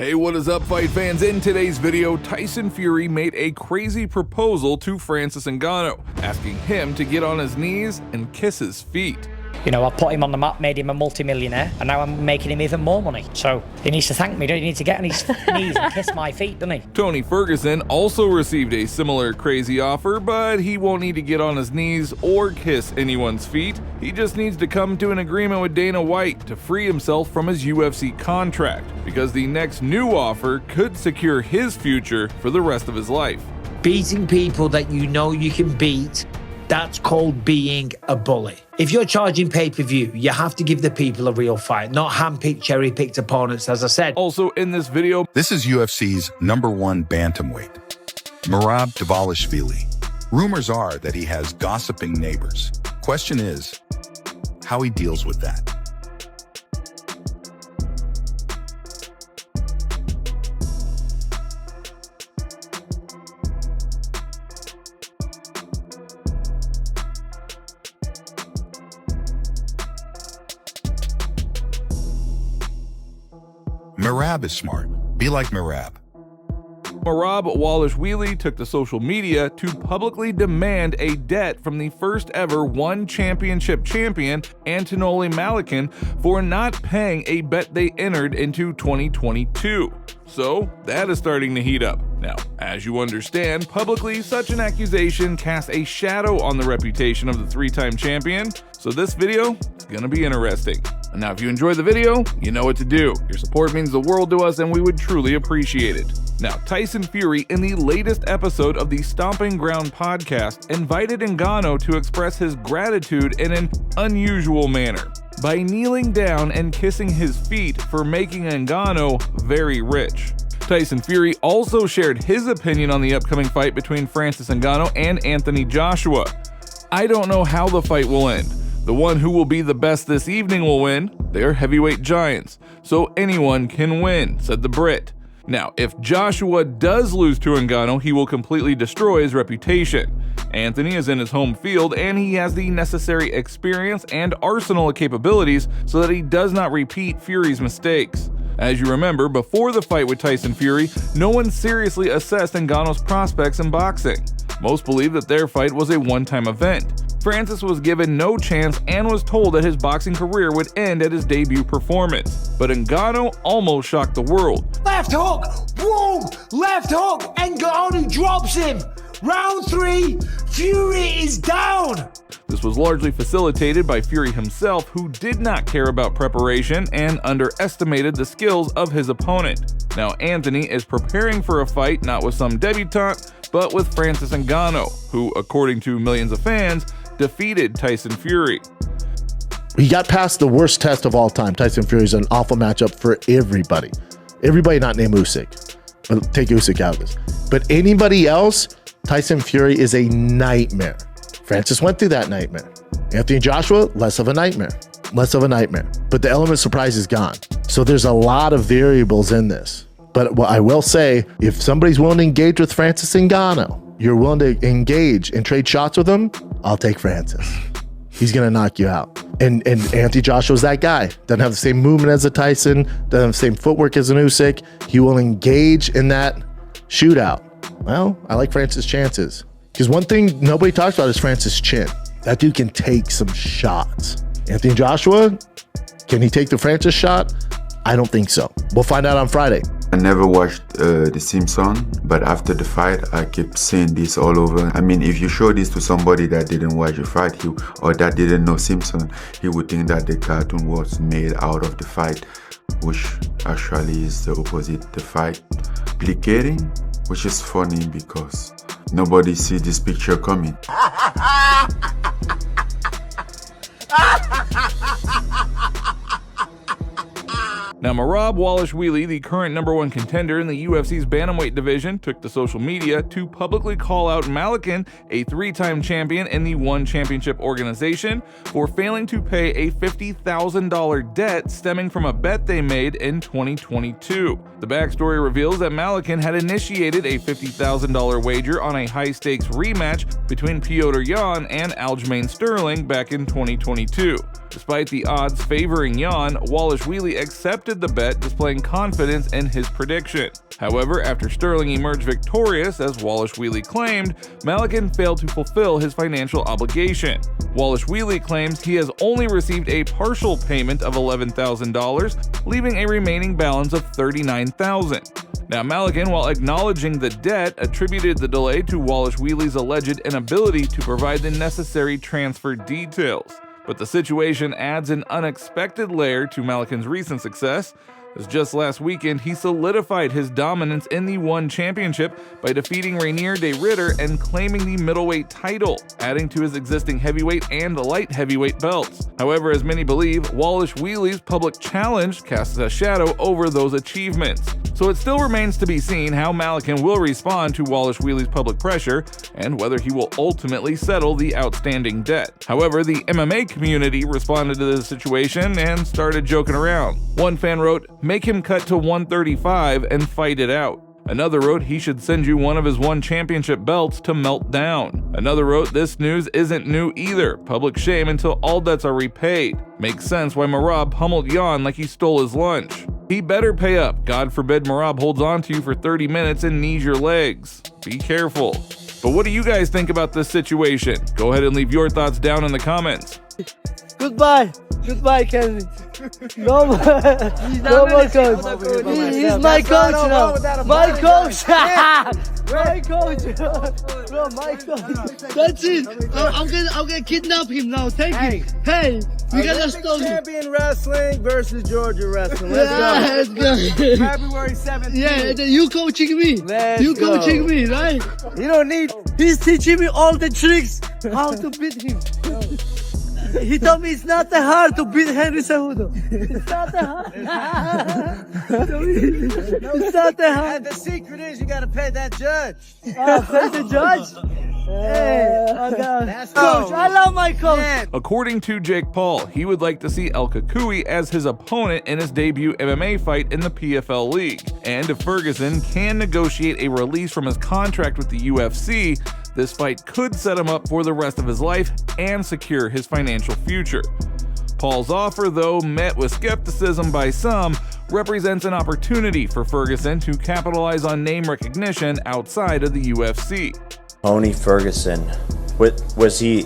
Hey, what is up, fight fans? In today's video, Tyson Fury made a crazy proposal to Francis Ngannou, asking him to get on his knees and kiss his feet. You know, I put him on the map, made him a multi-millionaire, and now I'm making him even more money. So he needs to thank me, don't he? He needs to get on his knees and kiss my feet, doesn't he? Tony Ferguson also received a similar crazy offer, but he won't need to get on his knees or kiss anyone's feet. He just needs to come to an agreement with Dana White to free himself from his UFC contract, because the next new offer could secure his future for the rest of his life. Beating people that you know you can beat, that's called being a bully. If you're charging pay-per-view, you have to give the people a real fight, not hand-picked, cherry-picked opponents, as I said. Also in this video, this is UFC's #1 bantamweight, Merab Dvalishvili. Rumors are that he has gossiping neighbors. Question is, how he deals with that. Merab is smart. Be like Merab. Merab Dvalishvili took to social media to publicly demand a debt from the first ever one championship champion, Antonio Malykhin, for not paying a bet they entered into 2022. So that is starting to heat up. Now, as you understand, publicly such an accusation casts a shadow on the reputation of the three-time champion, so this video is gonna be interesting. And now if you enjoyed the video, you know what to do. Your support means the world to us and we would truly appreciate it. Now, Tyson Fury, in the latest episode of the Stomping Ground podcast, invited Ngannou to express his gratitude in an unusual manner, by kneeling down and kissing his feet for making Ngannou very rich. Tyson Fury also shared his opinion on the upcoming fight between Francis Ngannou and Anthony Joshua. "I don't know how the fight will end. The one who will be the best this evening will win. They are heavyweight giants, so anyone can win," said the Brit. Now, if Joshua does lose to Ngannou, he will completely destroy his reputation. Anthony is in his home field and he has the necessary experience and arsenal of capabilities so that he does not repeat Fury's mistakes. As you remember, before the fight with Tyson Fury, no one seriously assessed Ngannou's prospects in boxing. Most believe that their fight was a one-time event. Francis was given no chance and was told that his boxing career would end at his debut performance. But Ngannou almost shocked the world. Left hook, boom, left hook, Ngannou drops him. Round 3, Fury is down. This was largely facilitated by Fury himself, who did not care about preparation and underestimated the skills of his opponent. Now Anthony is preparing for a fight not with some debutante, but with Francis Ngannou, who, according to millions of fans, defeated Tyson Fury. He got past the worst test of all time. Tyson Fury is an awful matchup for everybody. Everybody not named Usyk. But take Usyk out of this. But anybody else, Tyson Fury is a nightmare. Francis went through that nightmare. Anthony Joshua, less of a nightmare. Less of a nightmare. But the element of surprise is gone. So there's a lot of variables in this. But what I will say, if somebody's willing to engage with Francis Ngannou, you're willing to engage and trade shots with him, I'll take Francis. He's gonna knock you out. And Anthony Joshua's that guy. Doesn't have the same movement as a Tyson, doesn't have the same footwork as an Usyk. He will engage in that shootout. Well, I like Francis' chances. Because one thing nobody talks about is Francis' chin. That dude can take some shots. Anthony Joshua, can he take the Francis shot? I don't think so. We'll find out on Friday. I never watched The Simpsons, but after the fight, I kept seeing this all over. I mean, if you show this to somebody that didn't watch the fight or that didn't know Simpsons, he would think that the cartoon was made out of the fight, which actually is the opposite. The fight plicating, which is funny because nobody see this picture coming. Now, Merab Dvalishvili, the current #1 contender in the UFC's bantamweight division, took to social media to publicly call out Malykhin, a three-time champion in the One Championship organization, for failing to pay a $50,000 debt stemming from a bet they made in 2022. The backstory reveals that Malykhin had initiated a $50,000 wager on a high-stakes rematch between Petr Yan and Aljamain Sterling back in 2022. Despite the odds favoring Yan, Dvalishvili accepted accepted the bet, displaying confidence in his prediction. However, after Sterling emerged victorious, as Wallace-Wheatley claimed, Malykhin failed to fulfill his financial obligation. Wallace-Wheatley claims he has only received a partial payment of $11,000, leaving a remaining balance of $39,000. Now, Malykhin, while acknowledging the debt, attributed the delay to Wallace-Wheatley's alleged inability to provide the necessary transfer details. But the situation adds an unexpected layer to Malykhin's recent success, as just last weekend he solidified his dominance in the ONE Championship by defeating Rainier de Ridder and claiming the middleweight title, adding to his existing heavyweight and light heavyweight belts. However, as many believe, Wallace-Wheatley's public challenge casts a shadow over those achievements. So it still remains to be seen how Malykhin will respond to Wallace-Wheatley's public pressure and whether he will ultimately settle the outstanding debt. However, the MMA community responded to this situation and started joking around. One fan wrote, "Make him cut to 135 and fight it out." Another wrote he should send you one of his ONE Championship belts to melt down. Another wrote this news isn't new either. Public shame until all debts are repaid. Makes sense why Merab pummeled Jan like he stole his lunch. He better pay up. God forbid Merab holds on to you for 30 minutes and knees your legs. Be careful. But what do you guys think about this situation? Go ahead and leave your thoughts down in the comments. Goodbye. Goodbye, Kevin. No more. No more coach. He's my coach now. My coach. My coach. Bro, my coach. That's it. I'm gonna kidnap him now. Thank you. Hey, we gotta stop him. Champion Wrestling versus Georgia Wrestling. Let's go. February 17th. Yeah, you coaching me. You coaching me, right? You don't need. He's teaching me all the tricks how to beat him. He told me it's not that hard to beat Henry Cejudo. It's not that hard. It's not that hard. And the secret is you gotta pay that judge. Pay the judge? Hey, coach, I love my coach. According to Jake Paul, he would like to see El Kakui as his opponent in his debut MMA fight in the PFL League. And if Ferguson can negotiate a release from his contract with the UFC, this fight could set him up for the rest of his life and secure his financial future. Paul's offer, though met with skepticism by some, represents an opportunity for Ferguson to capitalize on name recognition outside of the UFC. Tony Ferguson, was he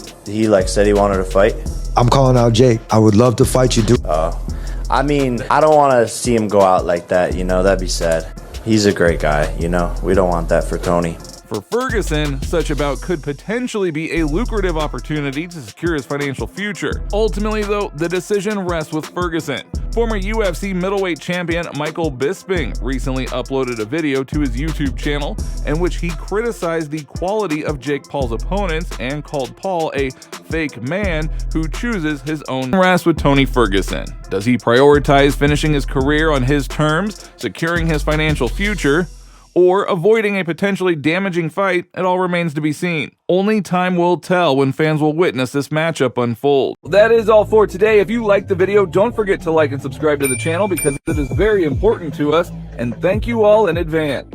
like said he wanted to fight? I'm calling out Jake. I would love to fight you, dude. I mean, I don't want to see him go out like that, you know, that'd be sad. He's a great guy, you know, we don't want that for Tony. For Ferguson, such a bout could potentially be a lucrative opportunity to secure his financial future. Ultimately, though, the decision rests with Ferguson. Former UFC middleweight champion Michael Bisping recently uploaded a video to his YouTube channel in which he criticized the quality of Jake Paul's opponents and called Paul a fake man who chooses his own rest with Tony Ferguson. Does he prioritize finishing his career on his terms, securing his financial future, or avoiding a potentially damaging fight? It all remains to be seen. Only time will tell when fans will witness this matchup unfold. That is all for today. If you liked the video, don't forget to like and subscribe to the channel because it is very important to us, and thank you all in advance.